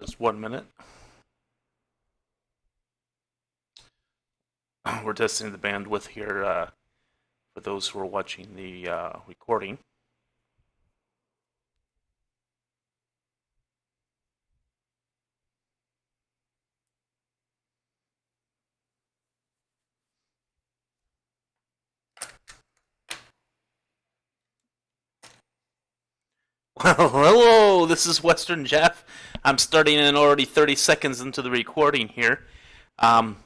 Just 1 minute. We're testing the bandwidth here for those who are watching the recording. Well, hello, this is Western Jeff. I'm starting in already 30 seconds into the recording here. Um,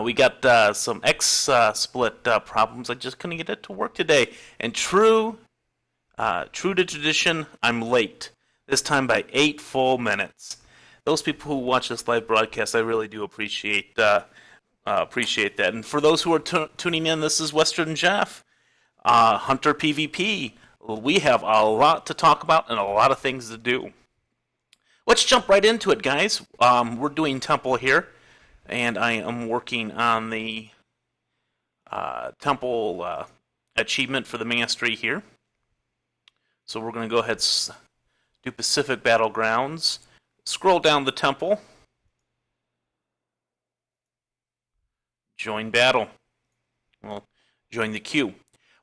we got some X-split problems. I just couldn't get it to work today. And true to tradition, I'm late. This time by 8 full minutes. Those people who watch this live broadcast, I really do appreciate that. And for those who are tuning in, this is Western Jeff, Hunter PvP. We have a lot to talk about and a lot of things to do. Let's jump right into it, guys. We're doing Temple here, and I am working on the Temple achievement for the Mastery here. So we're going to go ahead and do Pacific Battlegrounds. Scroll down the Temple. Join battle. Well, join the queue.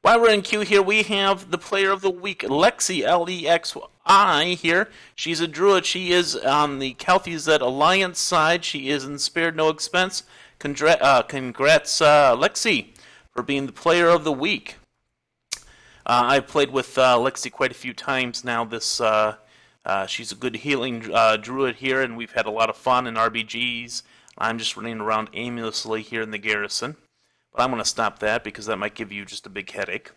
While we're in queue here, we have the player of the week, Lexi, Lexi here. She's a druid. She is on the Kel'Thuzad Alliance side. She is in Spared No Expense. Congrats, Lexi, for being the player of the week. I've played with Lexi quite a few times now. She's a good healing druid here, and we've had a lot of fun in RBGs. I'm just running around aimlessly here in the garrison. But I'm going to stop that because that might give you just a big headache.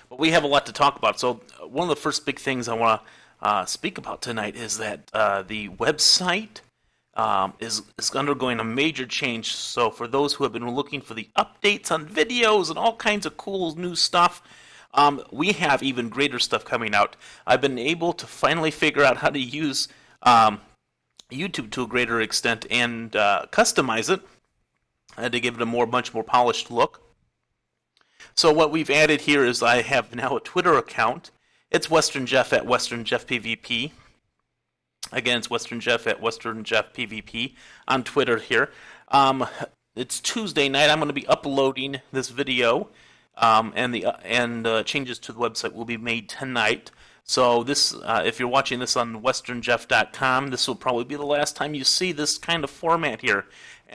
But we have a lot to talk about. So one of the first big things I want to speak about tonight is that the website is undergoing a major change. So for those who have been looking for the updates on videos and all kinds of cool new stuff, we have even greater stuff coming out. I've been able to finally figure out how to use YouTube to a greater extent and customize it. To give it a much more polished look. So what we've added here is I have now a Twitter account. It's Western Jeff at Western Jeff PvP. Again, it's Western Jeff at Western Jeff PvP on Twitter here. It's Tuesday night. I'm going to be uploading this video, and changes to the website will be made tonight. So this, if you're watching this on westernjeff.com, this will probably be the last time you see this kind of format here.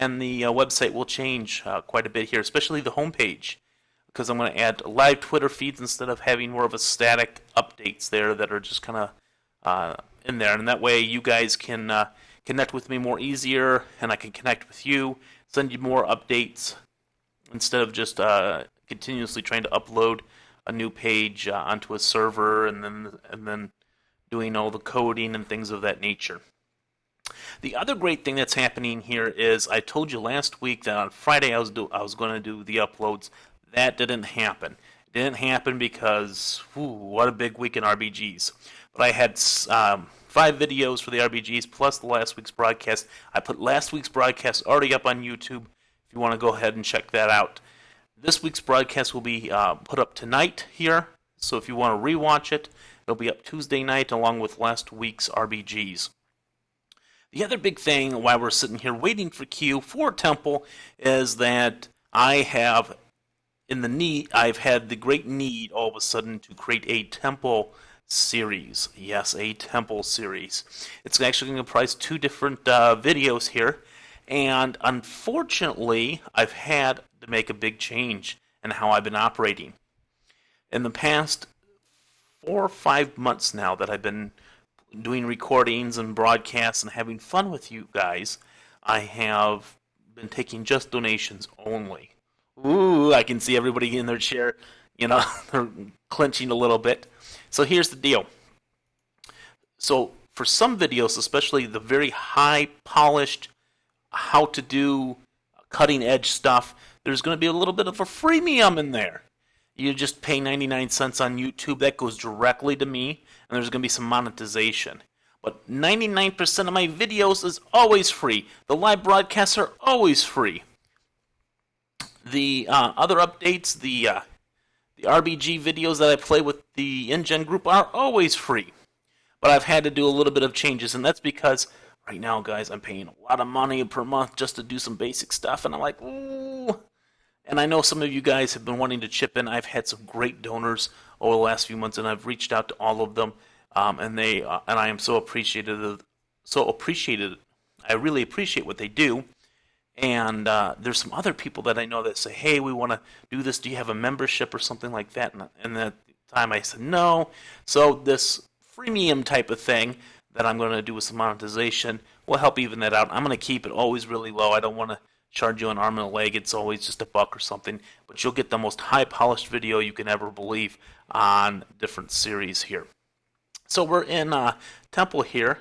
And the website will change quite a bit here, especially the homepage, because I'm going to add live Twitter feeds instead of having more of a static updates there that are just kind of in there. And that way you guys can connect with me more easier, and I can connect with you, send you more updates, instead of just continuously trying to upload a new page onto a server and then doing all the coding and things of that nature. The other great thing that's happening here is I told you last week that on Friday I was going to do the uploads. That didn't happen. It didn't happen because what a big week in RBGs. But I had 5 videos for the RBGs plus the last week's broadcast. I put last week's broadcast already up on YouTube if you want to go ahead and check that out. This week's broadcast will be put up tonight here. So if you want to rewatch it, it'll be up Tuesday night along with last week's RBGs. The other big thing while we're sitting here waiting for Q for Temple is that I've had the great need all of a sudden to create a Temple series. Yes, a Temple series. It's actually going to comprise 2 different videos here, and unfortunately, I've had to make a big change in how I've been operating. In the past 4 or 5 months now that I've been doing recordings and broadcasts and having fun with you guys, I have been taking just donations only. Ooh, I can see everybody in their chair, they're clenching a little bit. So here's the deal. So for some videos, especially the very high polished, how to do cutting edge stuff, there's going to be a little bit of a freemium in there. You just pay 99 cents on YouTube. That goes directly to me, and there's going to be some monetization. But 99% of my videos is always free. The live broadcasts are always free. The other updates, the RBG videos that I play with the InGen group are always free. but I've had to do a little bit of changes, and that's because right now, guys, I'm paying a lot of money per month just to do some basic stuff, and I'm like, ooh. And I know some of you guys have been wanting to chip in. I've had some great donors over the last few months, and I've reached out to all of them, and I am so appreciative. So appreciated. I really appreciate what they do. And there's some other people that I know that say, "Hey, we want to do this. Do you have a membership or something like that?" And at the time, I said no. So this freemium type of thing that I'm going to do with some monetization will help even that out. I'm going to keep it always really low. I don't want to charge you an arm and a leg. It's always just $1 or something. But you'll get the most high-polished video you can ever believe on different series here. So we're in Temple here.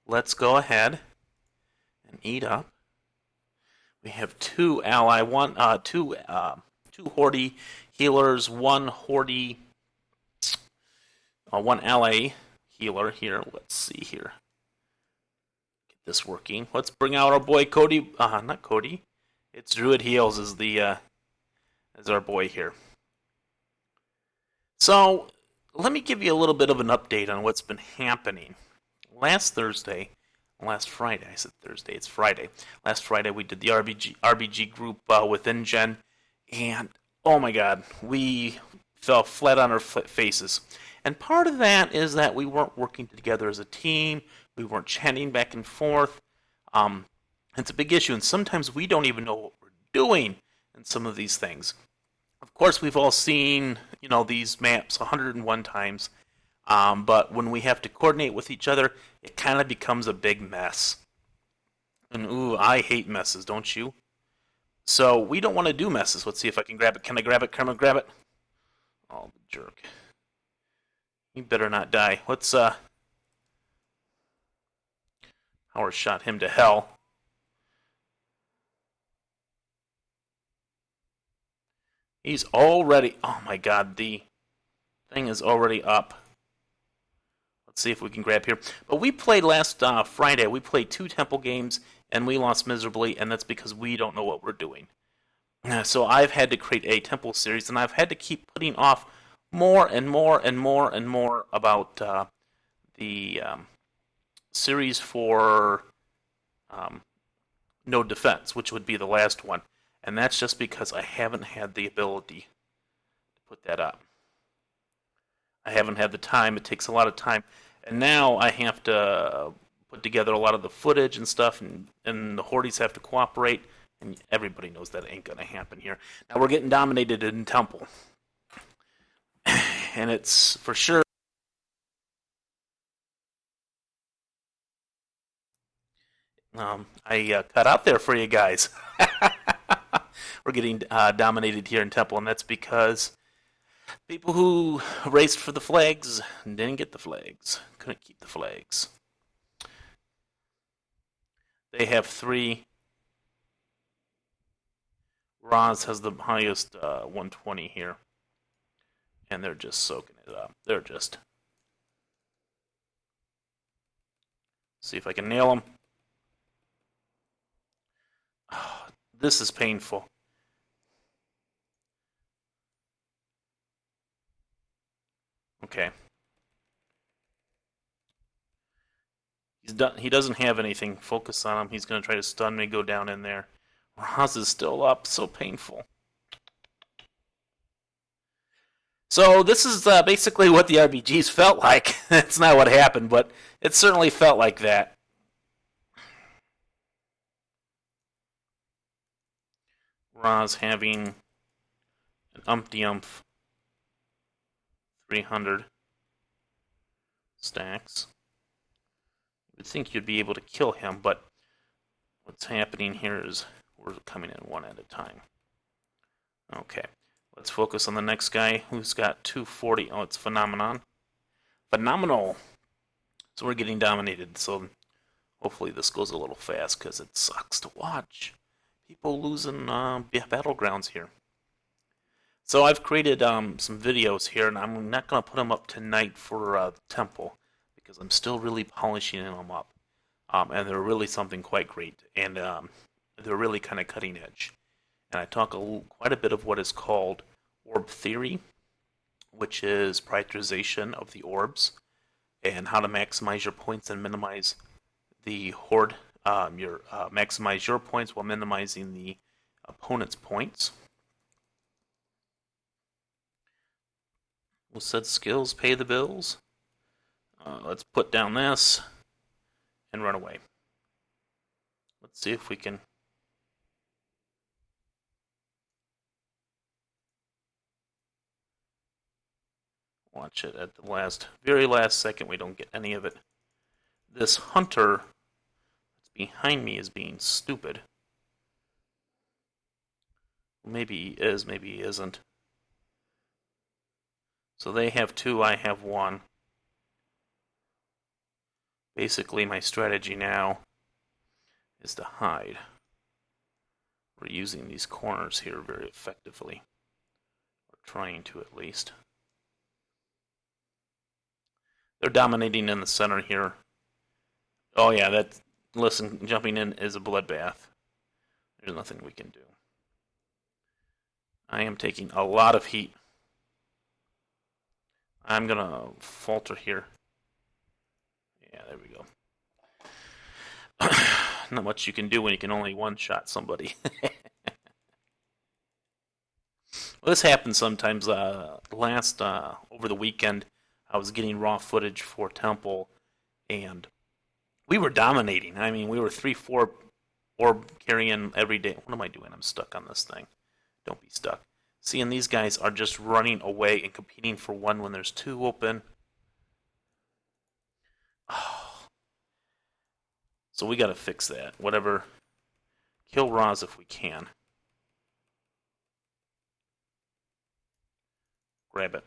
Let's go ahead and eat up. We have two ally, two Hordy healers, one ally healer here. Let's see here. Get this working. Let's bring out our boy Cody. Not Cody. It's Druid Heals is our boy here. So let me give you a little bit of an update on what's been happening. Last Friday, I said Thursday, it's Friday. Last Friday we did the RBG group with InGen, and oh my god, we fell flat on our faces. And part of that is that we weren't working together as a team, we weren't chatting back and forth. It's a big issue, and sometimes we don't even know what we're doing in some of these things. Of course, we've all seen, these maps 101 times. But when we have to coordinate with each other, it kind of becomes a big mess. And ooh, I hate messes, don't you? So we don't want to do messes. Let's see if I can grab it. Can I grab it? Can I grab it? Oh, jerk. You better not die. Let's, Howard shot him to hell. He's already, oh my god, the thing is already up. Let's see if we can grab here. But we played last Friday. We played 2 Temple games, and we lost miserably, and that's because we don't know what we're doing. So I've had to create a Temple series, and I've had to keep putting off more and more and more and more about the series for No Defense, which would be the last one. And that's just because I haven't had the ability to put that up. I haven't had the time. It takes a lot of time. And now I have to put together a lot of the footage and stuff, and the Hordes have to cooperate, and everybody knows that ain't going to happen here. Now we're getting dominated in Temple. And it's for sure. I cut out there for you guys. We're getting dominated here in Temple, and that's because people who raced for the flags didn't get the flags. Couldn't keep the flags. They have 3. Roz has the highest 120 here. And they're just soaking it up. They're just... See if I can nail them. Oh, this is painful. Okay. He doesn't have anything. Focus on him. He's going to try to stun me, go down in there. Roz is still up. So painful. So this is basically what the RBGs felt like. It's not what happened, but it certainly felt like that. Roz having an umpty-umph 300 stacks. You would think you'd be able to kill him, but what's happening here is we're coming in one at a time. Okay, let's focus on the next guy who's got 240. Oh, it's Phenomenon. Phenomenal! So we're getting dominated, so hopefully this goes a little fast, because it sucks to watch people losing battlegrounds here. So I've created some videos here, and I'm not going to put them up tonight for Temple, because I'm still really polishing them up. And they're really something quite great, and they're really kind of cutting edge. And I talk quite a bit of what is called orb theory, which is prioritization of the orbs. and how to maximize your points and minimize the horde. Maximize your points while minimizing the opponent's points. We'll set skills, pay the bills. Let's put down this and run away. Let's see if we can. Watch it at the very last second. We don't get any of it. This hunter that's behind me is being stupid. Maybe he is, maybe he isn't. So they have 2, I have 1. Basically, my strategy now is to hide. We're using these corners here very effectively. Or trying to, at least. They're dominating in the center here. Oh yeah, listen, jumping in is a bloodbath. There's nothing we can do. I am taking a lot of heat. I'm gonna falter here. Yeah, there we go. Not much you can do when you can only one-shot somebody. Well, this happens sometimes. Over the weekend, I was getting raw footage for Temple, and we were dominating. I mean, we were 3-4 orb carrying every day. What am I doing? I'm stuck on this thing. Don't be stuck. Seeing these guys are just running away and competing for 1 when there's 2 open. Oh. So we got to fix that. Whatever. Kill Raws if we can. Grab it.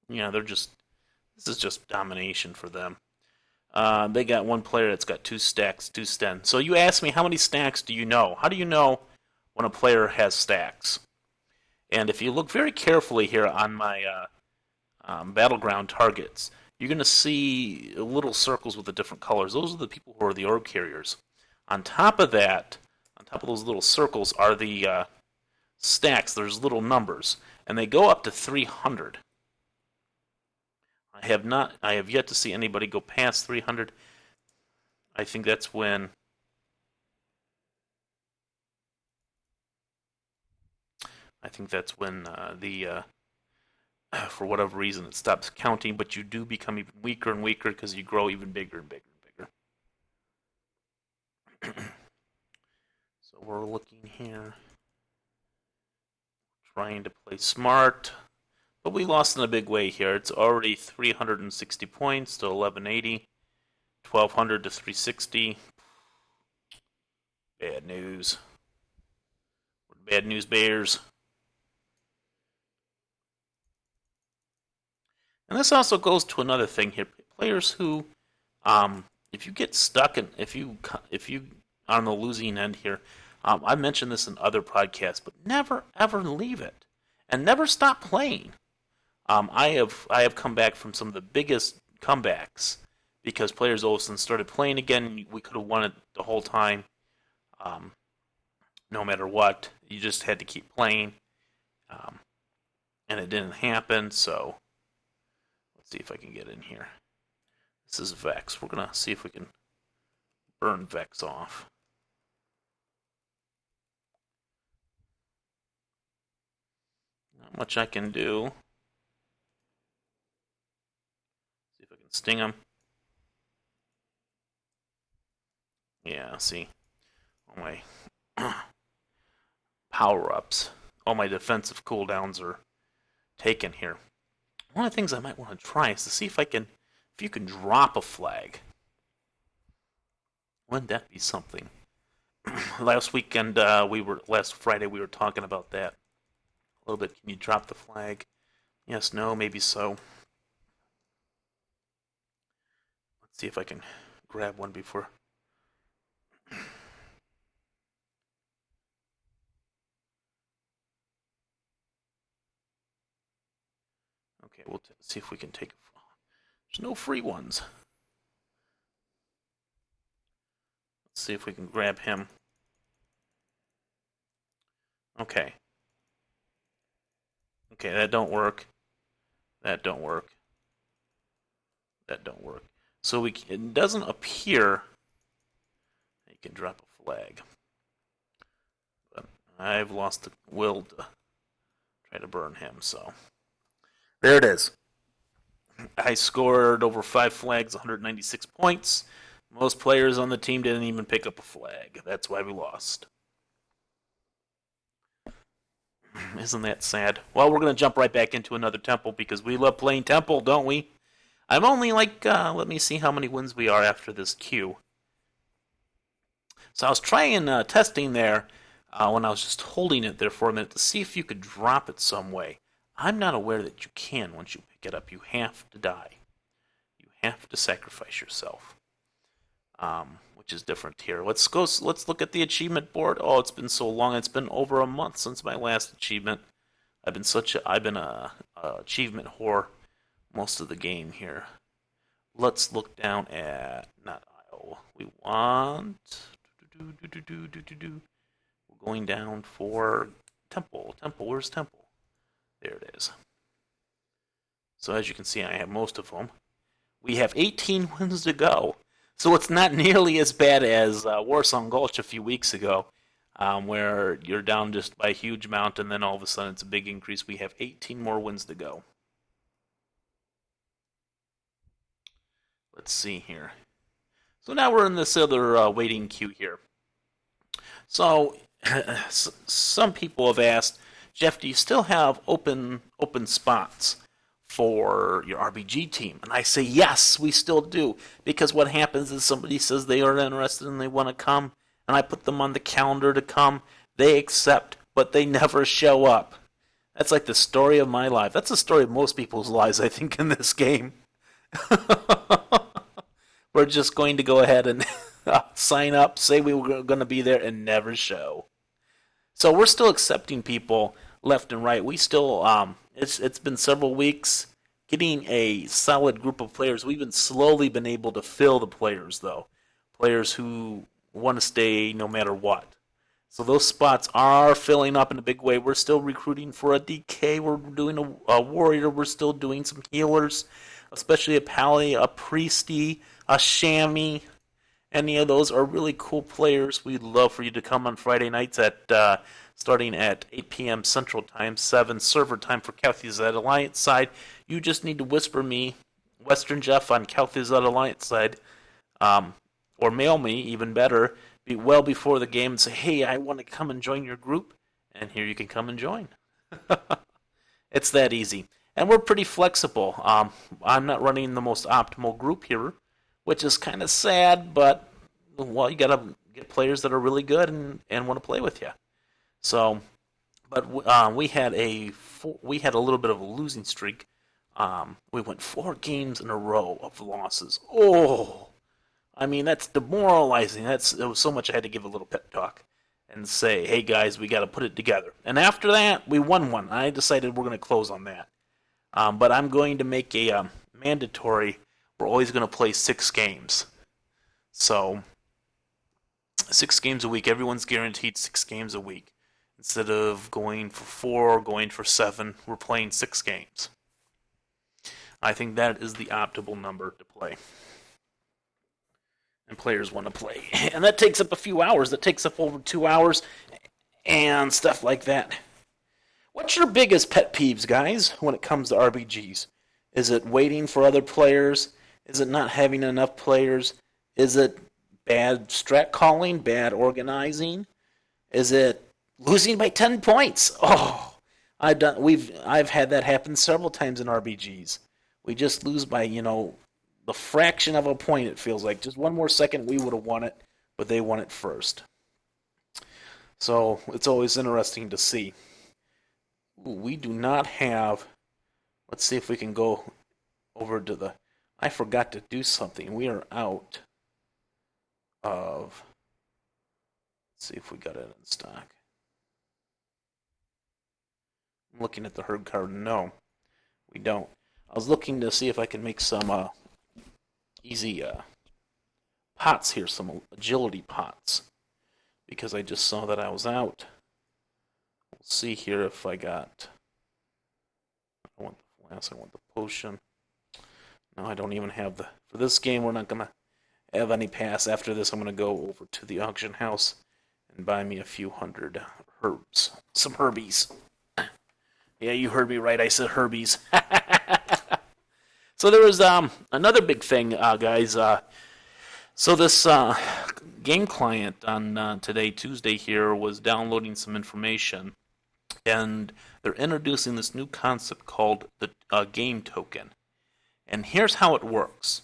Yeah, this is just domination for them. They got 1 player that's got 2 stacks, 2 sten. So you asked me, how many stacks do you know? How do you know when a player has stacks? And if you look very carefully here on my battleground targets, you're going to see little circles with the different colors. Those are the people who are the orb carriers. On top of that, on top of those little circles are the stacks. There's little numbers, and they go up to 300. I have yet to see anybody go past 300. I think that's when for whatever reason it stops counting, but you do become even weaker and weaker because you grow even bigger and bigger and bigger. So we're looking here, trying to play smart, but we lost in a big way here. It's already 360 points to 1180, 1200 to 360. Bad news. Bad news bears. And this also goes to another thing here. Players who, if you get stuck and if you are on the losing end here, I mentioned this in other podcasts, but never ever leave it, and never stop playing. I have come back from some of the biggest comebacks because players all of a sudden started playing again. We could have won it the whole time, no matter what. You just had to keep playing, and it didn't happen. So let's see if I can get in here. This is Vex. We're gonna see if we can burn Vex off. Not much I can do. See if I can sting him. Yeah, see. All my power-ups, all my defensive cooldowns are taken here. One of the things I might want to try is to see if you can drop a flag. Wouldn't that be something? Last Friday we were talking about that a little bit. Can you drop the flag? Yes, no, maybe so. Let's see if I can grab one before. Okay, we'll see if we can take. There's no free ones. Let's see if we can grab him. Okay. Okay, that don't work. That don't work. That don't work. So it doesn't appear you can drop a flag. But I've lost the will to try to burn him, so. There it is. I scored over 5 flags, 196 points. Most players on the team didn't even pick up a flag. That's why we lost. Isn't that sad? Well, we're going to jump right back into another temple because we love playing temple, don't we? I'm only like, let me see how many wins we are after this queue. So I was trying, testing there when I was just holding it there for a minute to see if you could drop it some way. I'm not aware that you can once you pick it up. You have to die. You have to sacrifice yourself, which is different here. Let's go. Let's look at the achievement board. Oh, it's been so long. It's been over a month since my last achievement. I've been a achievement whore most of the game here. Let's look down at not aisle. We want. We're going down for temple. Temple. Where's temple? There it is. So as you can see, I have most of them. We have 18 wins to go. So it's not nearly as bad as Warsong Gulch a few weeks ago, where you're down just by a huge amount and then all of a sudden it's a big increase. We have 18 more wins to go. Let's see here. So now we're in this other waiting queue here. So some people have asked, Jeff, do you still have open spots for your RBG team? And I say, yes, we still do. Because what happens is somebody says they are interested and they want to come, and I put them on the calendar to come. They accept, but they never show up. That's like the story of my life. That's the story of most people's lives, I think, in this game. We're just going to go ahead and sign up, say we were going to be there, and never show. So we're still accepting people left and right. We still, it's been several weeks getting a solid group of players. We've been slowly been able to fill the players, though. Players who want to stay no matter what. So those spots are filling up in a big way. We're still recruiting for a DK. We're doing a warrior. We're still doing some healers, especially a Pally, a Priesty, a Chamois. Any of those are really cool players. We'd love for you to come on Friday nights at starting at 8 p.m. Central Time, 7 server time for Kel'Thuzad Alliance side. You just need to whisper me, Western Jeff on Kel'Thuzad Alliance side, or mail me, even better, well before the game and say, hey, I want to come and join your group, and here you can come and join. It's that easy. And we're pretty flexible. I'm not running the most optimal group here, which is kind of sad, but, well, you got to get players that are really good and want to play with you. So, but we had a little bit of a losing streak. We went 4 games in a row of losses. Oh, I mean, that's demoralizing. It was so much I had to give a little pep talk and say, hey guys, we got to put it together. And after that, we won one. I decided we're going to close on that. But I'm going to make a mandatory. We're always going to play 6 games. So 6 games a week. Everyone's guaranteed 6 games a week. Instead of going for 4 or going for 7, we're playing 6 games. I think that is the optimal number to play. And players want to play. And that takes up a few hours. That takes up over 2 hours and stuff like that. What's your biggest pet peeves, guys, when it comes to RBGs? Is it waiting for other players? Is it not having enough players? Is it bad strat calling, bad organizing? Is it losing by 10 points? Oh, I've had that happen several times in RBGs. We just lose by, the fraction of a point, it feels like. Just one more second, we would have won it, but they won it first. So it's always interesting to see. Ooh, we do not have. Let's see if we can go over to the. I forgot to do something. We are out of. Let's see if we got it in stock. I'm looking at the herd card. No, we don't. I was looking to see if I can make some easy pots here, some agility pots, because I just saw that I was out. We'll see here if I got. I want the flask. I want the potion. No, I don't even have the... For this game, we're not going to have any pass. After this, I'm going to go over to the auction house and buy me a few hundred herbs. Some herbies. Yeah, you heard me right. I said herbies. So there was another big thing, guys. So this game client on today, Tuesday here, was downloading some information, and they're introducing this new concept called the game token. And here's how it works.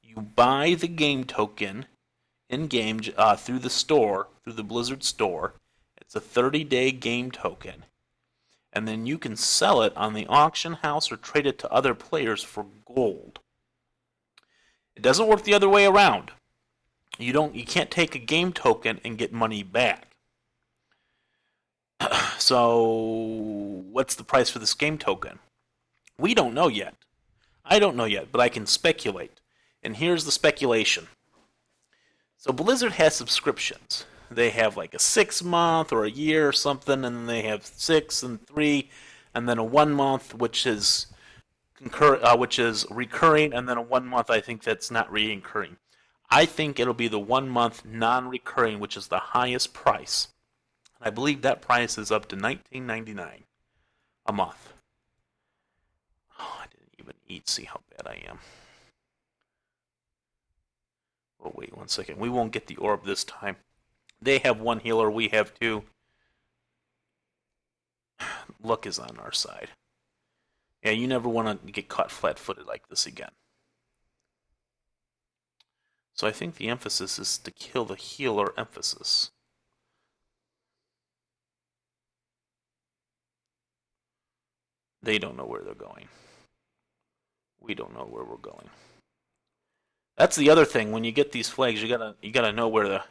You buy the game token in-game through the store, through the Blizzard store. It's a 30-day game token. And then you can sell it on the auction house or trade it to other players for gold. It doesn't work the other way around. You can't take a game token and get money back. So, what's the price for this game token? We don't know yet. I don't know yet, but I can speculate. And here's the speculation. So Blizzard has subscriptions. They have like a 6-month or a year or something, and then they have 6 and 3, and then a 1 month, which is recurring, and then a 1 month I think that's not recurring. I think it'll be the 1 month non-recurring, which is the highest price. I believe that price is up to $19.99 a month. Oh, I didn't even eat. See how bad I am. Oh, wait 1 second. We won't get the orb this time. They have 1 healer, we have 2. Luck is on our side. Yeah, you never want to get caught flat-footed like this again. So I think the emphasis is to kill the healer emphasis. They don't know where they're going. We don't know where we're going. That's the other thing. When you get these flags, you gotta know where the...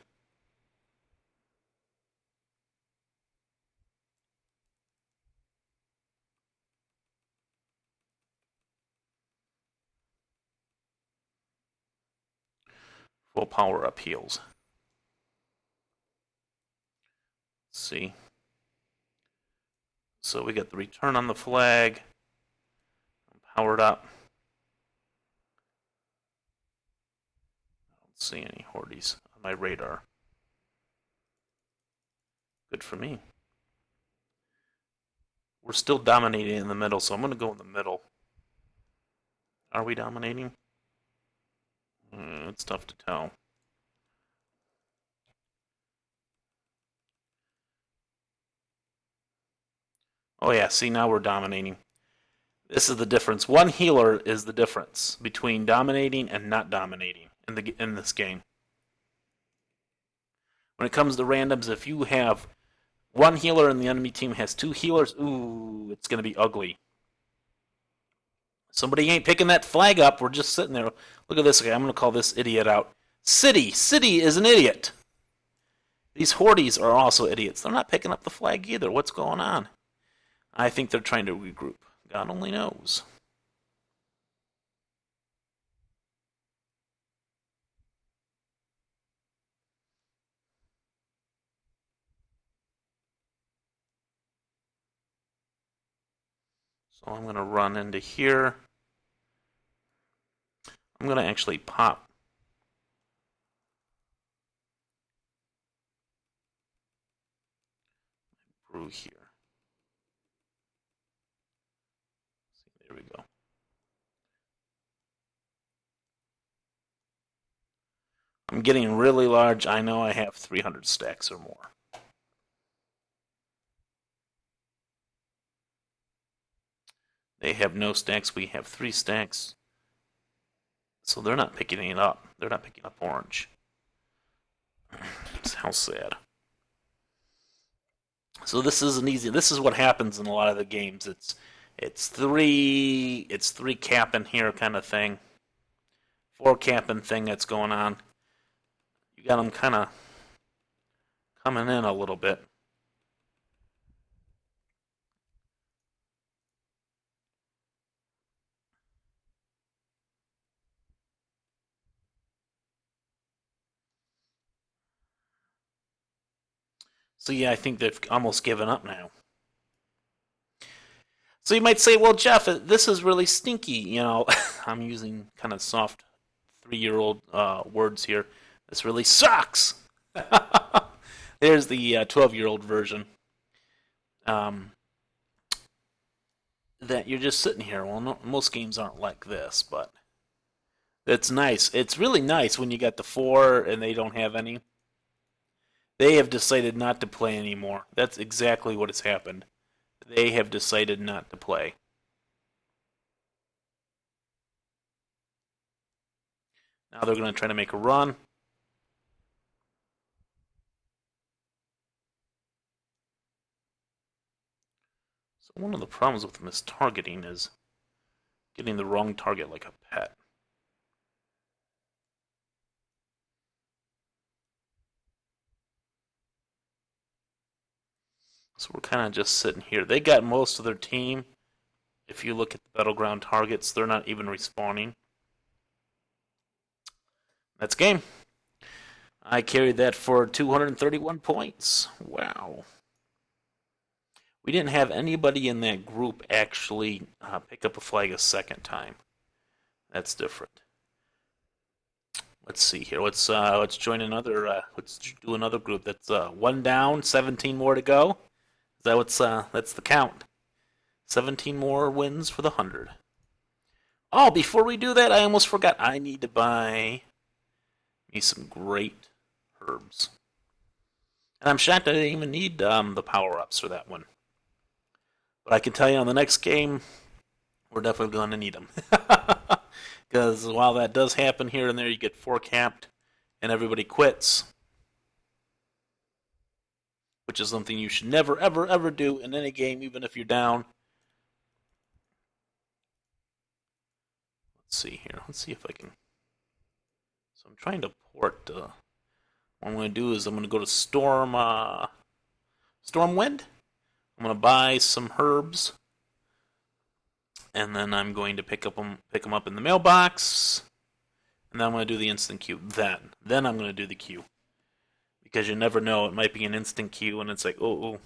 full power up heals. See? So we got the return on the flag. I'm powered up. I don't see any hordes on my radar. Good for me. We're still dominating in the middle, so I'm going to go in the middle. Are we dominating? It's tough to tell. Oh yeah, see, now we're dominating. This is the difference. 1 healer is the difference between dominating and not dominating in this game. When it comes to randoms, if you have 1 healer and the enemy team has 2 healers, ooh, it's going to be ugly. Somebody ain't picking that flag up. We're just sitting there. Look at this guy. I'm going to call this idiot out. City is an idiot. These hordes are also idiots. They're not picking up the flag either. What's going on? I think they're trying to regroup. God only knows. So I'm going to run into here. I'm going to actually pop brew here. There we go. I'm getting really large. I know I have 300 stacks or more. They have no stacks. We have 3 stacks. So they're not picking it up. They're not picking up orange. How sad. So this isn't easy. This is what happens in a lot of the games. It's three capping here kind of thing. 4 capping thing that's going on. You got them kind of coming in a little bit. So yeah, I think they've almost given up now. So you might say, well, Jeff, this is really stinky. I'm using kind of soft 3-year-old words here. This really sucks. There's the 12-year-old version. That you're just sitting here. Well, no, most games aren't like this, but it's nice. It's really nice when you got the 4 and they don't have any. They have decided not to play anymore. That's exactly what has happened. They have decided not to play. Now they're going to try to make a run. So one of the problems with mistargeting is getting the wrong target like a pet. So we're kind of just sitting here. They got most of their team. If you look at the battleground targets, they're not even respawning. That's game. I carried that for 231 points. Wow. We didn't have anybody in that group actually pick up a flag a second time. That's different. Let's see here. Let's join another. Let's do another group. That's 1 down, 17 more to go. Is that what's that's the count? 17 more wins for the 100. Oh, before we do that, I almost forgot. I need to buy me some great herbs. And I'm shocked I didn't even need the power-ups for that one. But I can tell you on the next game, we're definitely going to need them. Because while that does happen here and there, you get 4 capped and everybody quits. Which is something you should never, ever, ever do in any game, even if you're down. Let's see here. Let's see if I can. So I'm trying to port. What I'm going to do is I'm going to go to Stormwind. I'm going to buy some herbs, and then I'm going to pick them up in the mailbox, and then I'm going to do the instant queue. Then I'm going to do the queue, because you never know, it might be an instant queue, and it's like, oh.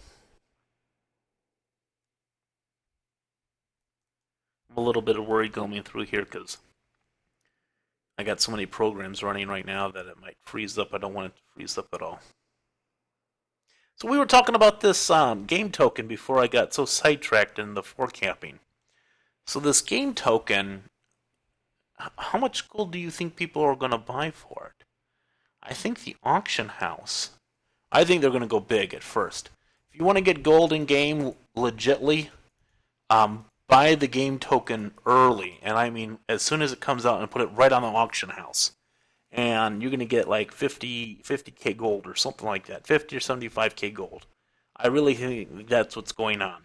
I'm a little bit worried going through here because I got so many programs running right now that it might freeze up. I don't want it to freeze up at all. So we were talking about this game token before I got so sidetracked in the forecapping. So this game token, how much gold do you think people are going to buy for it? I think the auction house. I think they're going to go big at first. If you want to get gold in game legitly, buy the game token early, and I mean as soon as it comes out, and put it right on the auction house. And you're going to get like 50k gold or something like that, 50 or 75k gold. I really think that's what's going on.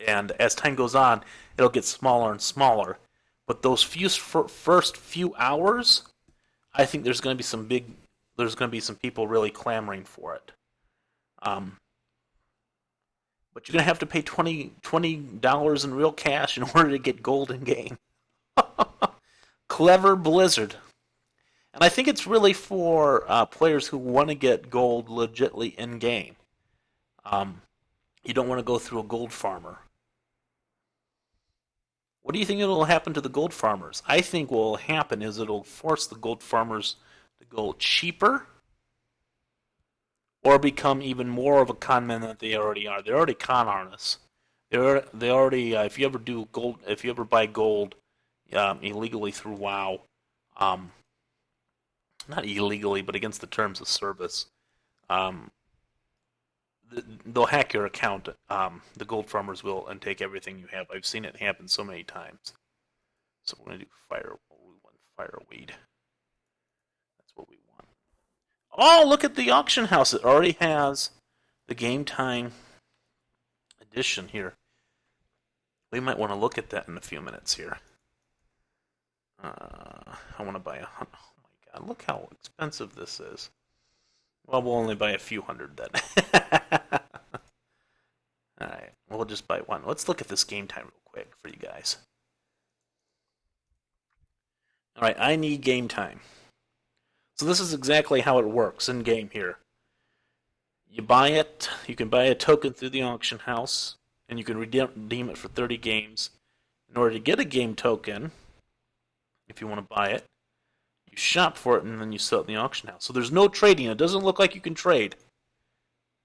And as time goes on, it'll get smaller and smaller. But those first few hours, I think there's going to be some people really clamoring for it. But you're going to have to pay $20 in real cash in order to get gold in game. Clever Blizzard. And I think it's really for players who want to get gold legitly in game. You don't want to go through a gold farmer. What do you think will happen to the gold farmers? I think what will happen is it'll force the gold farmers to go cheaper or become even more of a con man than they already are. They're already con artists. They already if you ever buy gold illegally through WoW, not illegally, but against the terms of service, they'll hack your account. The gold farmers will and take everything you have. I've seen it happen so many times. So we're gonna do fireweed. That's what we want. Oh, look at the auction house! It already has the game time edition here. We might want to look at that in a few minutes here. I want to buy a hundred. Oh my god! Look how expensive this is. Well, we'll only buy a few hundred then. Alright, we'll just buy one. Let's look at this game time real quick for you guys. Alright, I need game time. So this is exactly how it works in game here. You buy it, you can buy a token through the auction house. and you can redeem it for 30 games. In order to get a game token, if you want to buy it, you shop for it and then you sell it in the auction house. So there's no trading. It doesn't look like you can trade.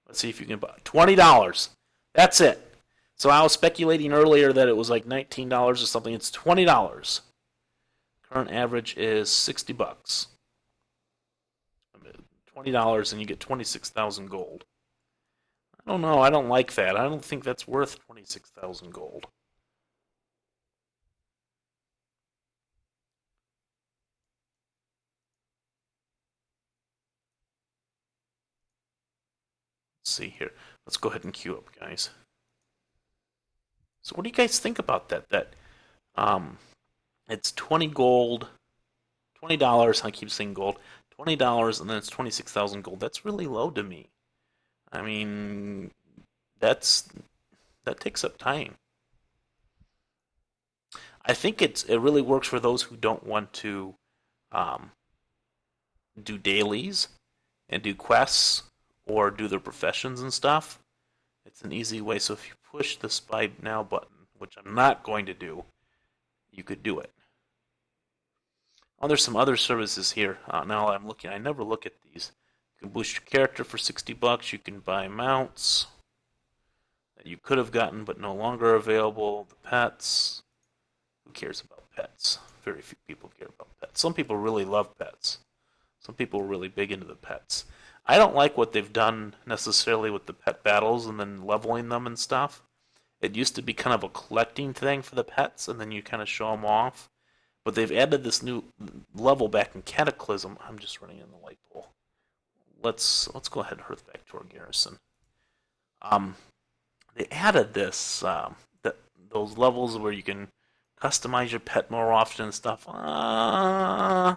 Let's see if you can buy it. $20. That's it. So I was speculating earlier that it was like $19 or something. It's $20. Current average is $60. $20 and you get 26,000 gold. I don't know. I don't like that. I don't think that's worth 26,000 gold. Let's see here. Let's go ahead and queue up, guys. So what do you guys think about that? It's 20 gold, $20. I keep saying gold. $20 and then it's 26,000 gold. That's really low to me. I mean, that takes up time. I think it really works for those who don't want to do dailies and do quests or do their professions and stuff. It's an easy way. So if you push the Buy Now button, which I'm not going to do, you could do it. Oh, there's some other services here. Now I'm looking. I never look at these. You can boost your character for $60. You can buy mounts that you could have gotten but no longer available. The pets. Who cares about pets? Very few people care about pets. Some people really love pets. Some people are really big into the pets. I don't like what they've done necessarily with the pet battles and then leveling them and stuff. It used to be kind of a collecting thing for the pets, and then you kind of show them off. But they've added this new level back in Cataclysm. I'm just running in the light pole. Let's go ahead and hearth back to our garrison. They added this those levels where you can customize your pet more often and stuff. I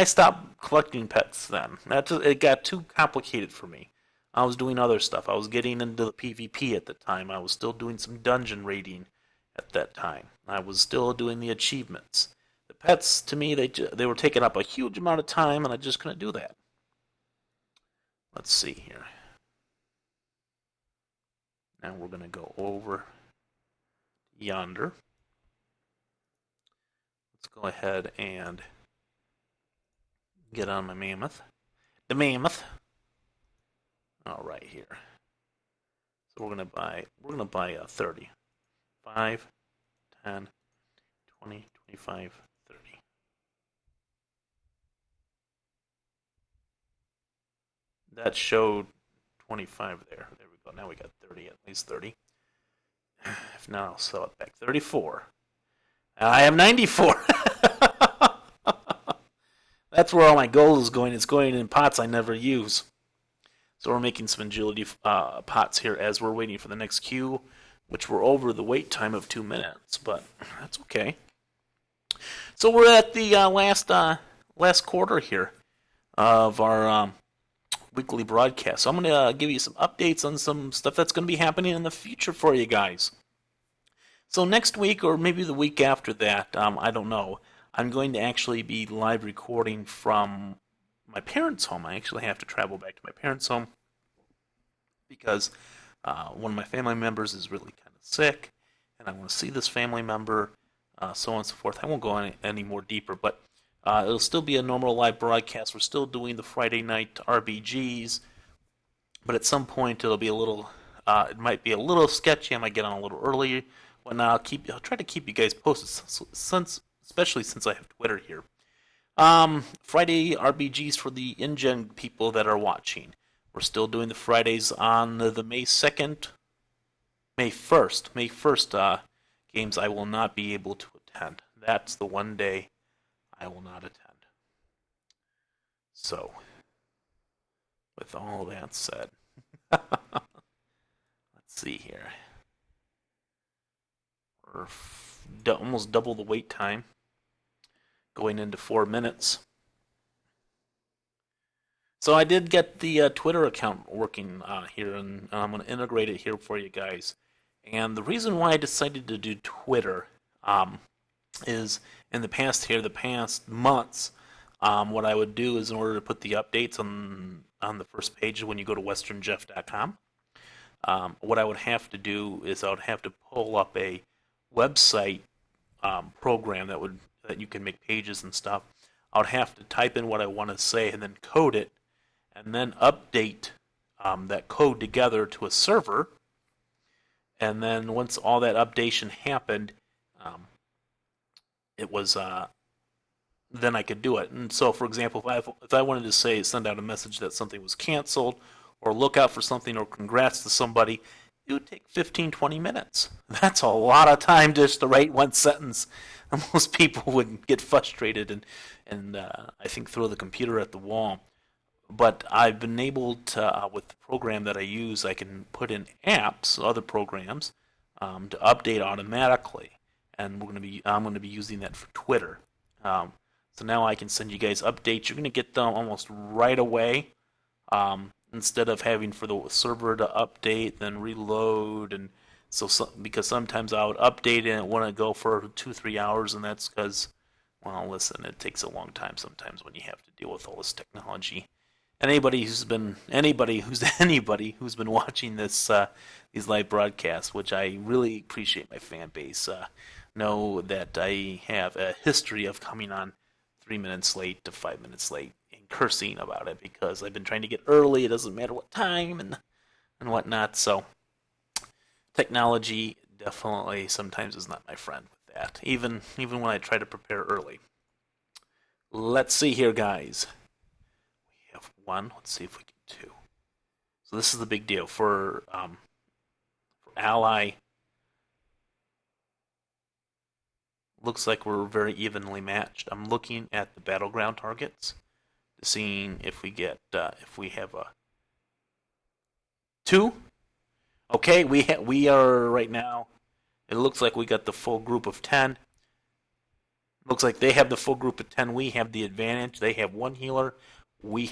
stopped collecting pets then. It got too complicated for me. I was doing other stuff. I was getting into the PvP at the time. I was still doing some dungeon raiding at that time. I was still doing the achievements. The pets, to me, they were taking up a huge amount of time, and I just couldn't do that. Let's see here. Now we're going to go over yonder. Let's go ahead and get on my mammoth. The mammoth. All right, here. So we're gonna buy 30. 5, 10, 20, 25, 30. That showed 25 there. There we go. Now we got 30, at least 30. If not, I'll sell it back. 34. I have 94. That's where all my gold is going. It's going in pots I never use. So we're making some agility pots here as we're waiting for the next queue, which we're over the wait time of 2 minutes, but that's okay. So we're at the last quarter here of our weekly broadcast. So I'm going to give you some updates on some stuff that's going to be happening in the future for you guys. So next week, or maybe the week after that, I don't know, I'm going to actually be live recording from my parents' home. I actually have to travel back to my parents' home because one of my family members is really kind of sick, and I want to see this family member, so on and so forth. I won't go any more deeper, but it'll still be a normal live broadcast. We're still doing the Friday night RBGs, but at some point it'll be a little, it might be a little sketchy. I might get on a little early. I'll try to keep you guys posted, especially since I have Twitter here. Friday RBGs for the InGen people that are watching. We're still doing the Fridays on the May 1st games I will not be able to attend. That's the one day I will not attend. So, with all that said, let's see here. We're almost double the wait time, going into 4 minutes. So I did get the Twitter account working here, and I'm going to integrate it here for you guys. And the reason why I decided to do Twitter is in the past months, what I would do is in order to put the updates on the first page when you go to westernjeff.com, What I would have to do is I would have to pull up a website program that you can make pages and stuff. I would have to type in what I want to say and then code it, and then update that code together to a server. And then once all that updation happened, um, it was then I could do it. And so, for example, if I wanted to send out a message that something was canceled, or look out for something, or congrats to somebody, it would take 15, 20 minutes. That's a lot of time just to write one sentence. Most people would get frustrated and I think throw the computer at the wall. But I've been able to, with the program that I use, I can put in apps, other programs, to update automatically. And I'm going to be using that for Twitter. So now I can send you guys updates. You're going to get them almost right away, instead of having for the server to update, then reload, and because sometimes I would update and it wouldn't go for 2-3 hours, and that's because, well, listen, it takes a long time sometimes when you have to deal with all this technology. Anybody who's been watching these live broadcasts, which I really appreciate my fan base, know that I have a history of coming on 3 minutes late to 5 minutes late and cursing about it because I've been trying to get early. It doesn't matter what time and whatnot. So technology definitely sometimes is not my friend with that. Even when I try to prepare early. Let's see here, guys. We have one. Let's see if we get two. So this is the big deal for Ally. Looks like we're very evenly matched. I'm looking at the battleground targets, seeing if we have a 2. Okay, we are right now. It looks like we got the full group of 10. Looks like they have the full group of 10. We have the advantage. They have one healer. They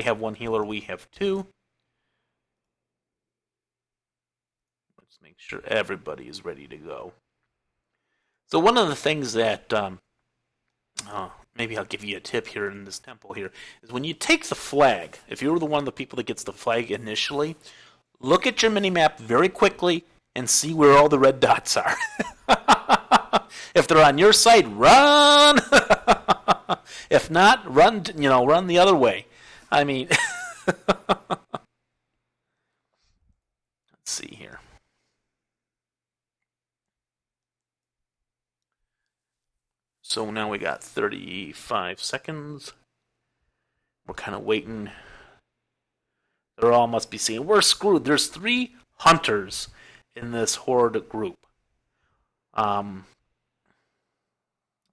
have one healer. We have 2. Let's make sure everybody is ready to go. So one of the things that maybe I'll give you a tip here in this temple here is when you take the flag. If you're the one of the people that gets the flag initially, look at your mini map very quickly and see where all the red dots are. If they're on your side, run. If not, run the other way. I mean, let's see here. So now we got 35 seconds. We're kind of waiting. They all must be seeing we're screwed. There's 3 hunters in this horde group. I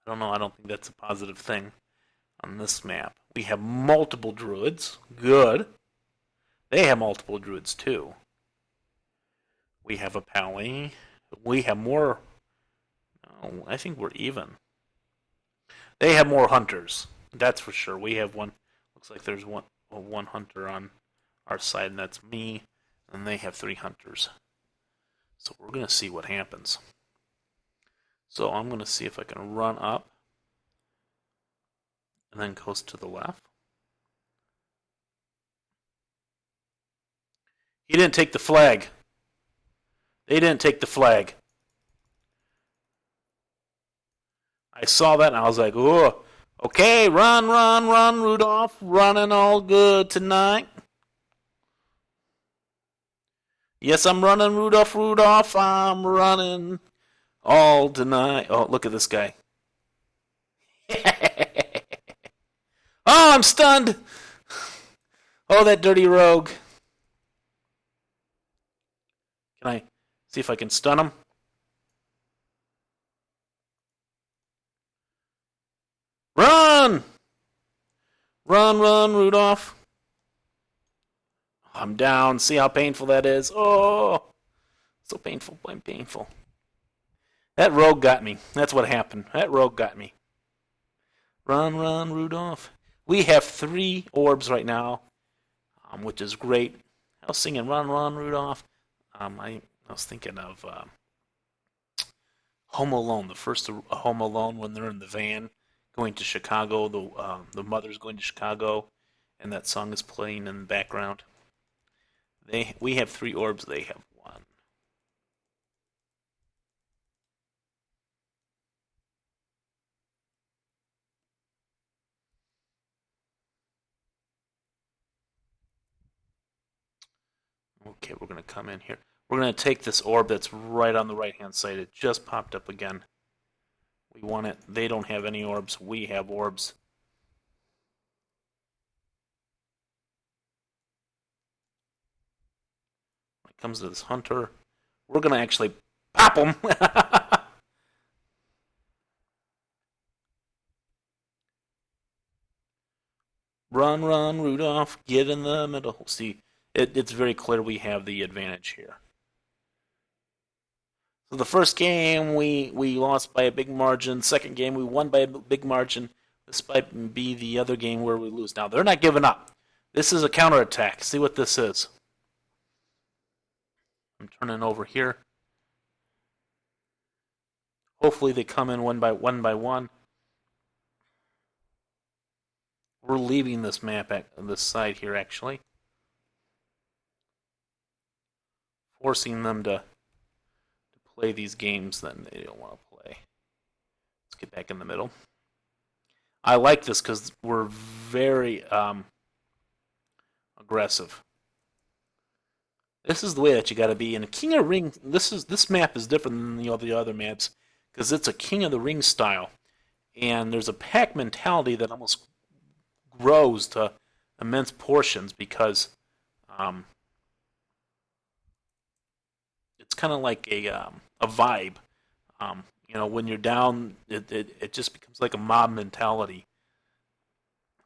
don't know. I don't think that's a positive thing on this map. We have multiple druids. Good. They have multiple druids too. We have a pally. We have more. No, I think we're even. They have more hunters. That's for sure. We have one. Looks like there's one hunter on our side, and that's me. And they have 3 hunters. So we're going to see what happens. So I'm going to see if I can run up and then goes to the left. He didn't take the flag. They didn't take the flag. I saw that and I was like, oh, okay, run, Rudolph. Running all good tonight. Yes, I'm running, Rudolph. I'm running all tonight. Oh, look at this guy. Oh, I'm stunned. Oh, that dirty rogue. Can I see if I can stun him? Run! Run, Rudolph. I'm down. See how painful that is? Oh, so painful, painful. That rogue got me. That's what happened. That rogue got me. Run, Rudolph. We have 3 orbs right now, which is great. I was singing Run, Rudolph. I was thinking of Home Alone, the first Home Alone when they're in the van going to Chicago. The mother's going to Chicago, and that song is playing in the background. We have 3 orbs, they have 1. Okay, we're going to come in here. We're going to take this orb that's right on the right-hand side. It just popped up again. We want it. They don't have any orbs. We have orbs. When it comes to this hunter, we're going to actually pop him. Run, run, Rudolph. Get in the middle. See, it's very clear we have the advantage here. So the first game we lost by a big margin. Second game we won by a big margin. This might be the other game where we lose. Now they're not giving up. This is a counterattack. See what this is. I'm turning over here. Hopefully they come in one by one. We're leaving this map at this side here actually. Forcing them to play these games that they don't want to play. Let's get back in the middle. I like this because we're very aggressive. This is the way that you got to be. In a King of Ring, this map is different than the other maps because it's a King of the Ring style, and there's a pack mentality that almost grows to immense portions because it's kind of like a vibe. When you're down, it just becomes like a mob mentality.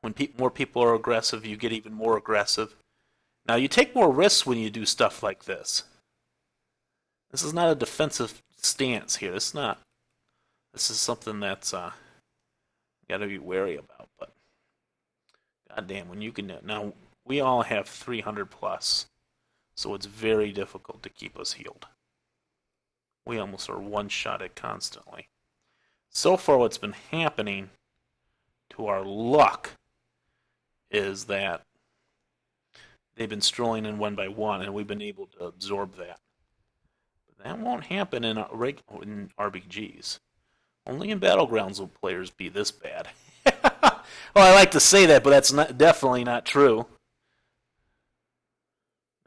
When more people are aggressive, you get even more aggressive. Now, you take more risks when you do stuff like this. This is not a defensive stance here. This is something that's got to be wary about. But goddamn, when you can now, we all have 300 plus, so it's very difficult to keep us healed. We almost are one-shotted constantly. So far, what's been happening to our luck is that they've been strolling in one by one, and we've been able to absorb that. But that won't happen in RBGs. Only in Battlegrounds will players be this bad. Well, I like to say that, but that's definitely not true.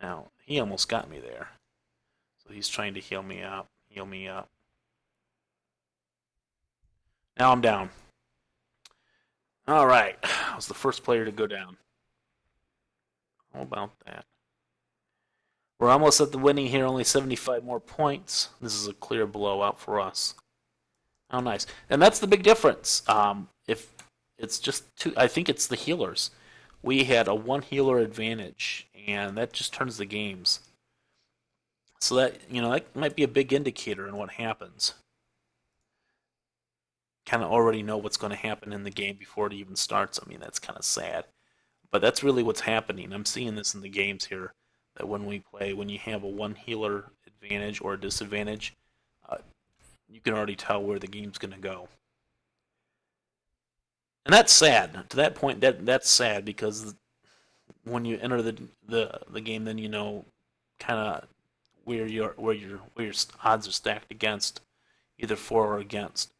Now, he almost got me there. So he's trying to heal me up. Now I'm down. All right. I was the first player to go down. How about that? We're almost at the winning here, only 75 more points. This is a clear blowout for us. How nice. And that's the big difference. If it's just two, I think it's the healers. We had a 1 healer advantage, and that just turns the games. So that might be a big indicator in what happens. Kind of already know what's going to happen in the game before it even starts. I mean, that's kind of sad. But that's really what's happening. I'm seeing this in the games here, that when we play, when you have a 1 healer advantage or a disadvantage, you can already tell where the game's going to go. And that's sad. To that point, that's sad because when you enter the game, then you know kind of where your odds are stacked against, either for or against.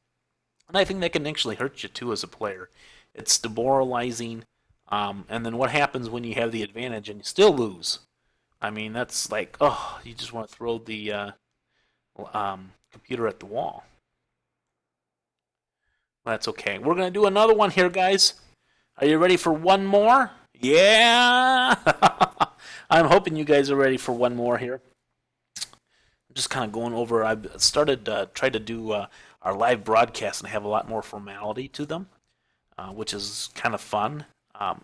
And I think that can actually hurt you too as a player. It's demoralizing. And then what happens when you have the advantage and you still lose? I mean, that's like, oh, you just want to throw the computer at the wall. That's okay. We're going to do another one here, guys. Are you ready for one more? Yeah! I'm hoping you guys are ready for one more here. I'm just kind of going over. I've started try to do our live broadcasts and have a lot more formality to them, which is kind of fun.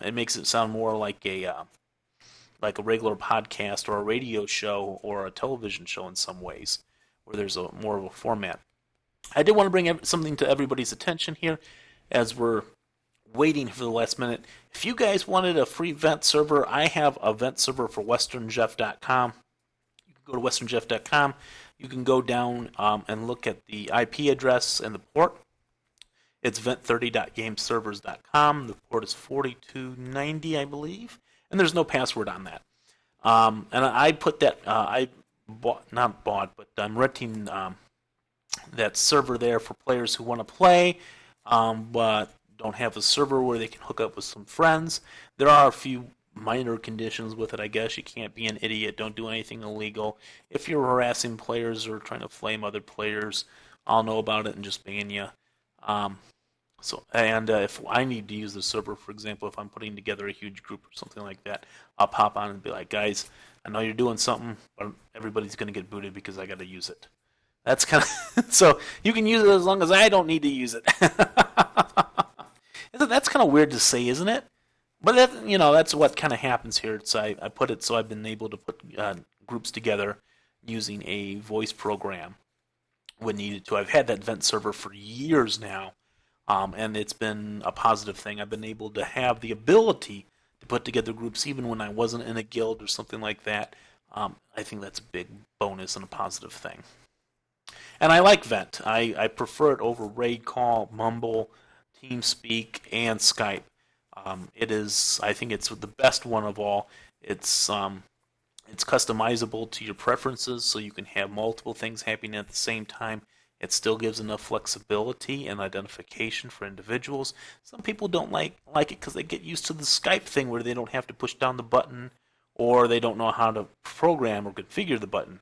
It makes it sound more like a regular podcast or a radio show or a television show in some ways, where there's more of a format. I did want to bring something to everybody's attention here as we're waiting for the last minute. If you guys wanted a free vent server, I have a vent server for westernjeff.com. You can go to westernjeff.com. You can go down and look at the IP address and the port. It's vent30.gameservers.com. The port is 4290, I believe, and there's no password on that. And I put that I bought not bought, but I'm renting that server there for players who want to play, but don't have a server where they can hook up with some friends. There are a few minor conditions with it, I guess. You can't be an idiot. Don't do anything illegal. If you're harassing players or trying to flame other players, I'll know about it and just ban you. Um, if I need to use the server, for example, if I'm putting together a huge group or something like that, I'll pop on and be like, guys, I know you're doing something, but everybody's going to get booted because I got to use it. That's kind of so you can use it as long as I don't need to use it. That's kind of weird to say, isn't it? But that's what kind of happens here. I put it so I've been able to put groups together using a voice program when needed to. I've had that vent server for years now, and it's been a positive thing. I've been able to have the ability to put together groups even when I wasn't in a guild or something like that. I think that's a big bonus and a positive thing. And I like Vent. I prefer it over Raid Call, Mumble, TeamSpeak, and Skype. I think it's the best one of all. It's customizable to your preferences, so you can have multiple things happening at the same time. It still gives enough flexibility and identification for individuals. Some people don't like it because they get used to the Skype thing where they don't have to push down the button, or they don't know how to program or configure the button.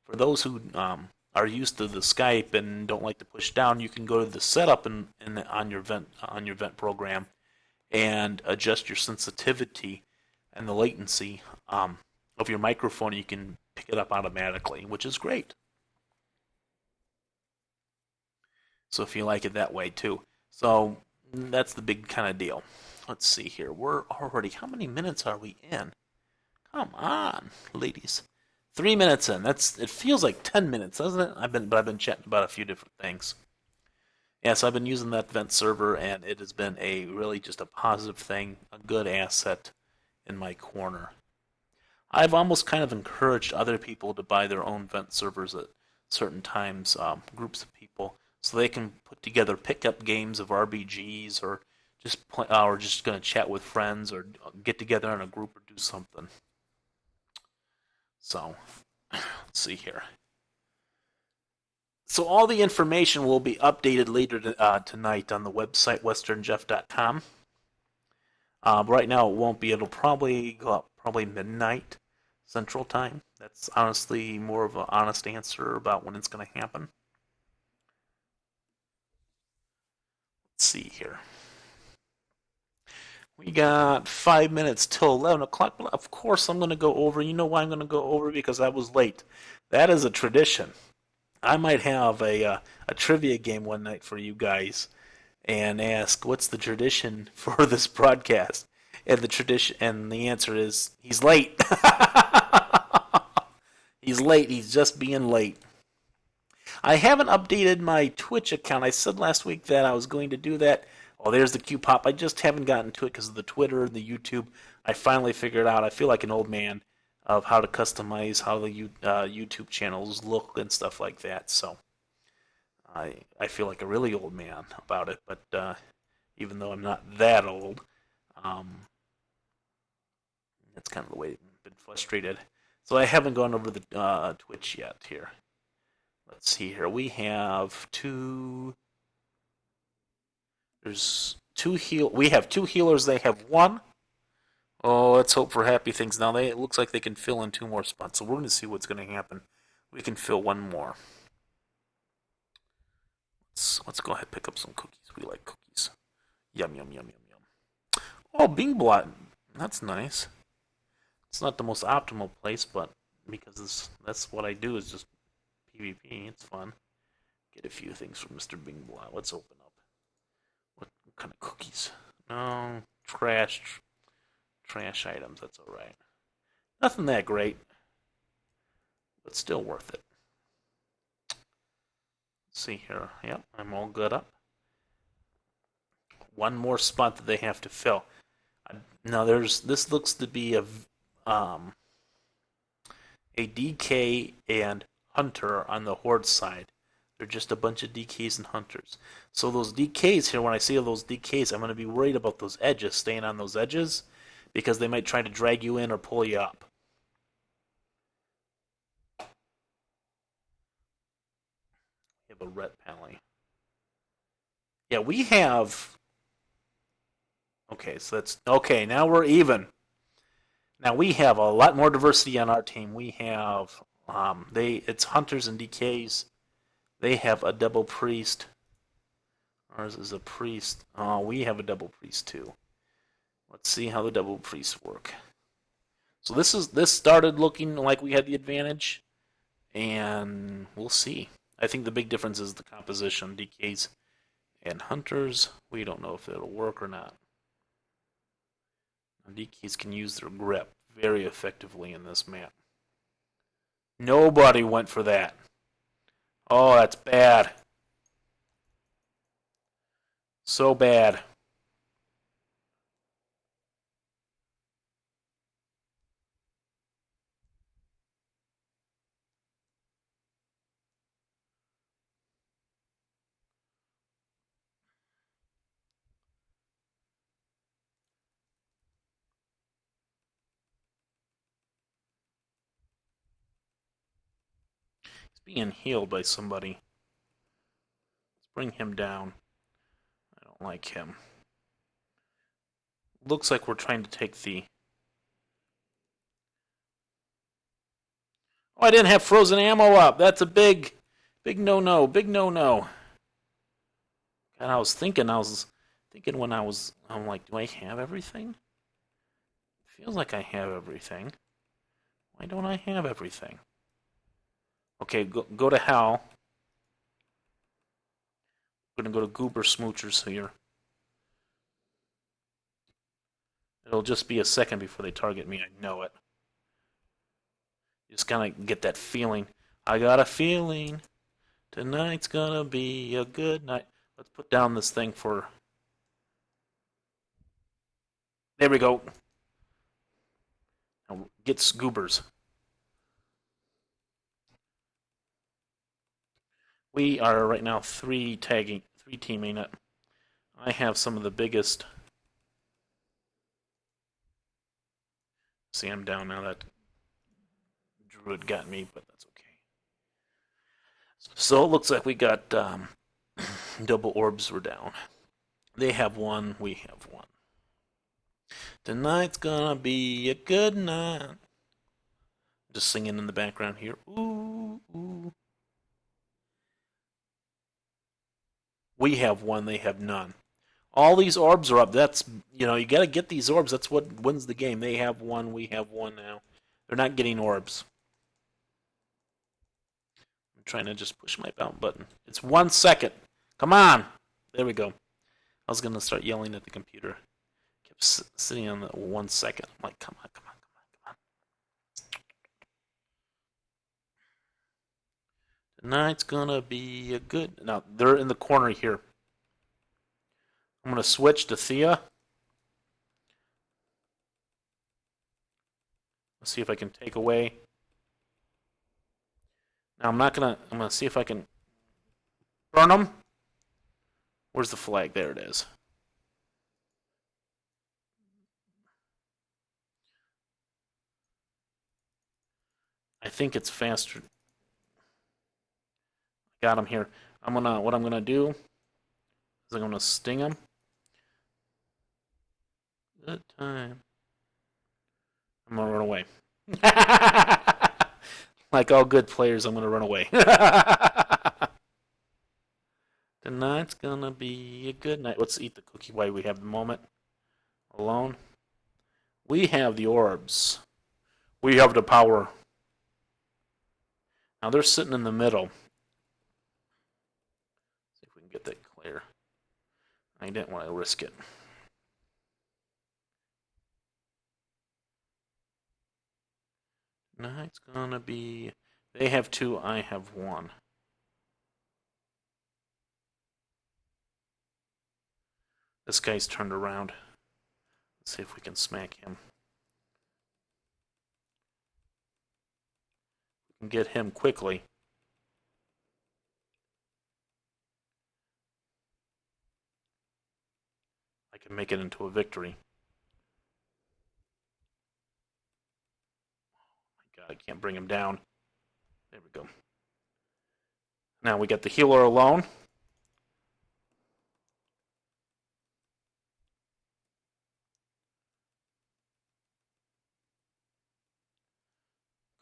For those who are used to the Skype and don't like to push down, you can go to the setup on your vent program and adjust your sensitivity and the latency of your microphone. You can pick it up automatically, which is great. So if you like it that way too. So that's the big kind of deal. Let's see here. We're already, how many minutes are we in? Come on, ladies. 3 minutes in. It feels like 10 minutes, doesn't it? I've been chatting about a few different things. Yeah, so I've been using that vent server, and it has been really just a positive thing, a good asset in my corner. I've almost kind of encouraged other people to buy their own vent servers at certain times, groups of people, so they can put together pickup games of RBGs, or just play, or just going to chat with friends, or get together in a group or do something. So, let's see here. So all the information will be updated later tonight on the website, westernjeff.com. Right now it won't be. It'll probably go up midnight Central Time. That's honestly more of an honest answer about when it's going to happen. Let's see here. We got 5 minutes till 11 o'clock. Of course I'm going to go over. You know why I'm going to go over? Because I was late. That is a tradition. I might have a trivia game one night for you guys and ask what's the tradition for this broadcast. And the answer is he's late. He's late. He's just being late. I haven't updated my Twitch account. I said last week that I was going to do that. Oh, there's the Q pop. I just haven't gotten to it because of the Twitter and the YouTube. I finally figured out. I feel like an old man of how to customize how the YouTube channels look and stuff like that. So I feel like a really old man about it. But even though I'm not that old, that's kind of the way I've been frustrated. So I haven't gone over the Twitch yet here. Let's see here. We have two. We have two healers. They have one. Oh, let's hope for happy things. Now it looks like they can fill in 2 more spots. So we're going to see what's going to happen. We can fill 1 more. Let's go ahead and pick up some cookies. We like cookies. Yum, yum, yum, yum, yum. Oh, Bing Blot. That's nice. It's not the most optimal place, but because that's what I do is just PvP. It's fun. Get a few things from Mr. Bing Blot. Let's open up. What kind of cookies? No, trash items. That's all right. Nothing that great, but still worth it. Let's see here. Yep, I'm all good up. 1 more spot that they have to fill. Now this looks to be a DK and Hunter on the Horde side. They're just a bunch of DKs and Hunters. So those DKs here, when I see those DKs, I'm going to be worried about those edges, staying on those edges, because they might try to drag you in or pull you up. have a Ret Pally. Yeah, we have. Okay, so that's okay. Now we're even. Now we have a lot more diversity on our team. We have it's hunters and DKs. They have a double priest. Ours is a priest. Oh, we have a double priest too. Let's see how the double priests work. So this started looking like we had the advantage, and we'll see. I think the big difference is the composition. DKs and hunters. We don't know if it'll work or not. DKs can use their grip very effectively in this map. Nobody went for that. Oh, that's bad. So bad. He's being healed by somebody. Let's bring him down. I don't like him. Looks like we're trying to take the... Oh, I didn't have frozen ammo up. That's a big no-no. Big no-no. And I was thinking when I'm like, do I have everything? Feels like I have everything. Why don't I have everything? Okay, go to hell. I'm gonna go to Goober Smoochers here. It'll just be a second before they target me. I know it. Just kind of get that feeling. I got a feeling tonight's gonna be a good night. Let's put down this thing for... There we go. Now get Goobers. We are right now three teaming it. I have some of the biggest... See, I'm down now. That Druid got me, but that's okay. So it looks like we got double orbs were down. They have one, we have one. Tonight's gonna be a good night. Just singing in the background here. Ooh, ooh. We have one, they have none. All these orbs are up. That's, you gotta get these orbs. That's what wins the game. They have one, we have one now. They're not getting orbs. I'm trying to just push my bound button. It's 1 second. Come on. There we go. I was gonna start yelling at the computer. Kept sitting on the 1 second. I'm like, come on. Tonight's gonna be a good... Now, they're in the corner here. I'm gonna switch to Thea. Let's see if I can take away... Now, I'm gonna see if I can burn them. Where's the flag? There it is. I think it's faster. Got him here. What I'm gonna do is I'm gonna sting him. Good time. I'm gonna run away. Like all good players, I'm gonna run away. Tonight's gonna be a good night. Let's eat the cookie while we have the moment. Alone. We have the orbs. We have the power. Now they're sitting in the middle. See if we can get that clear. I didn't want to risk it. Night's gonna be... They have two, I have one. This guy's turned around. Let's see if we can smack him. We can get him quickly. I can make it into a victory. Oh my god, I can't bring him down. There we go. Now we got the healer alone.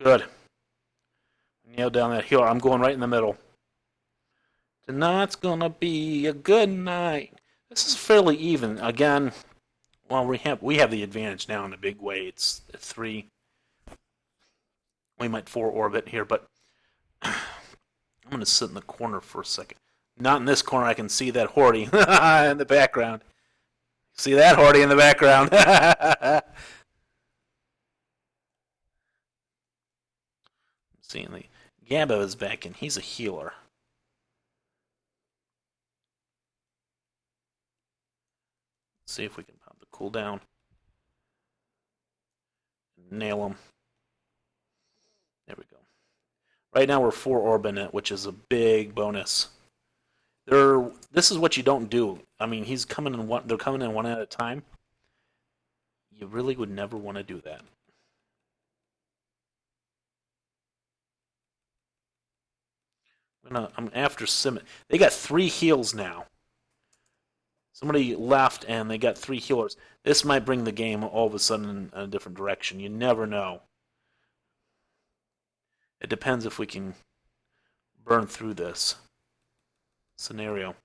Good. Nail down that healer. I'm going right in the middle. Tonight's gonna be a good night. This is fairly even. Again, well, we have the advantage now in a big way. It's 3. We might 4 orbit here, but I'm gonna sit in the corner for a second. Not in this corner. I can see that Horty in the background. See that Horty in the background. Seeing the Gabba is back in. He's a healer. Let's see if we can pop the cooldown. Nail him. There we go. Right now we're 4 orbing it, which is a big bonus. This is what you don't do. I mean, they're coming in one at a time. You really would never want to do that. I'm after Sim. They got 3 heals now. Somebody left and they got 3 healers. This might bring the game all of a sudden in a different direction. You never know. It depends if we can burn through this scenario.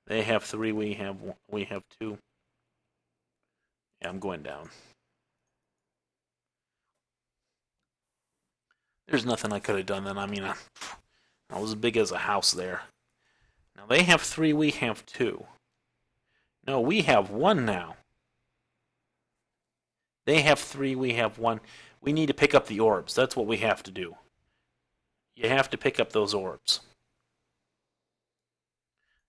They have 3, we have 2. Yeah, I'm going down. There's nothing I could have done then. I mean, I was as big as a house there. Now they have 3, we have 2. No, we have 1 now. They have 3, we have 1. We need to pick up the orbs. That's what we have to do. You have to pick up those orbs.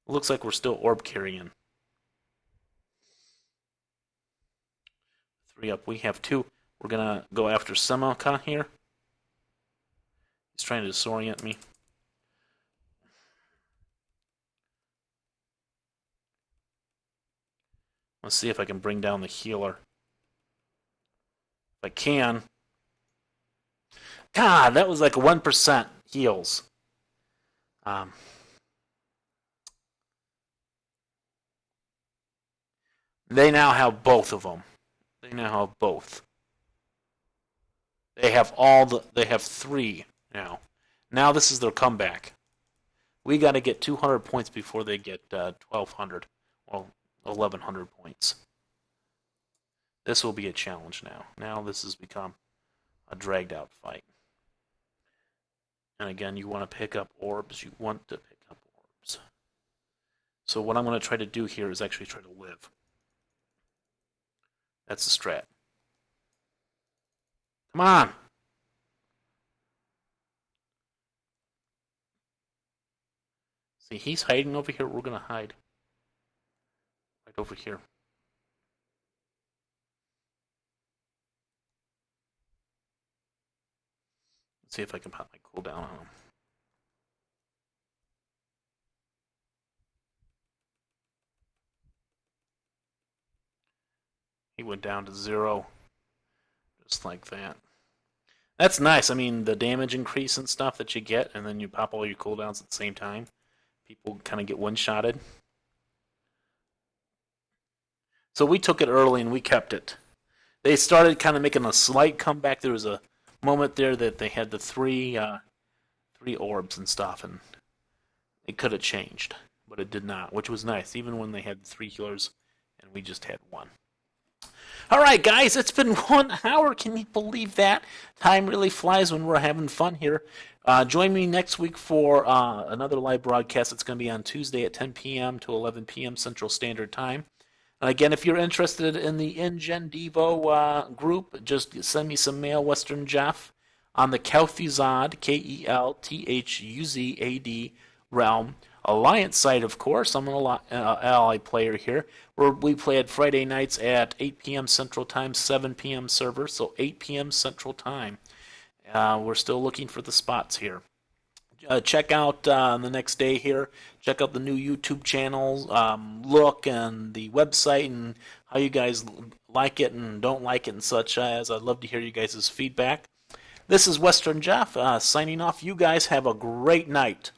It looks like we're still orb carrying. 3 up, we have 2. We're going to go after Semaka here. He's trying to disorient me. Let's see if I can bring down the healer. If I can. God, that was like 1% heals. They now have both of them. They now have both. They have they have 3 now. Now this is their comeback. We got to get 200 points before they get 1,200. Well, 1,100 points. This will be a challenge now. Now this has become a dragged out fight. And again, you want to pick up orbs. You want to pick up orbs. So what I'm going to try to do here is actually try to live. That's the strat. Come on! See, he's hiding over here. We're going to hide. Right over here. Let's see if I can pop my cooldown on him. He went down to 0. Just like that. That's nice. I mean, the damage increase and stuff that you get, and then you pop all your cooldowns at the same time. People kind of get one-shotted. So we took it early and we kept it. They started kind of making a slight comeback. There was a moment there that they had the 3 orbs and stuff, and it could have changed, but it did not, which was nice, even when they had 3 healers and we just had 1. All right, guys, it's been 1 hour. Can you believe that? Time really flies when we're having fun here. Join me next week for another live broadcast. It's going to be on Tuesday at 10 p.m. to 11 p.m. Central Standard Time. And again, if you're interested in the InGen Devo group, just send me some mail, Western Jeff, on the Kel'Thuzad, Kel'Thuzad realm. Alliance site, of course. I'm an ally player here. We play at Friday nights at 8 p.m. Central Time, 7 p.m. server, so 8 p.m. Central Time. We're still looking for the spots here. Check out the next day here. Check out the new YouTube channel, look, and the website, and how you guys like it and don't like it and such as. I'd love to hear you guys' feedback. This is Western Jeff signing off. You guys have a great night.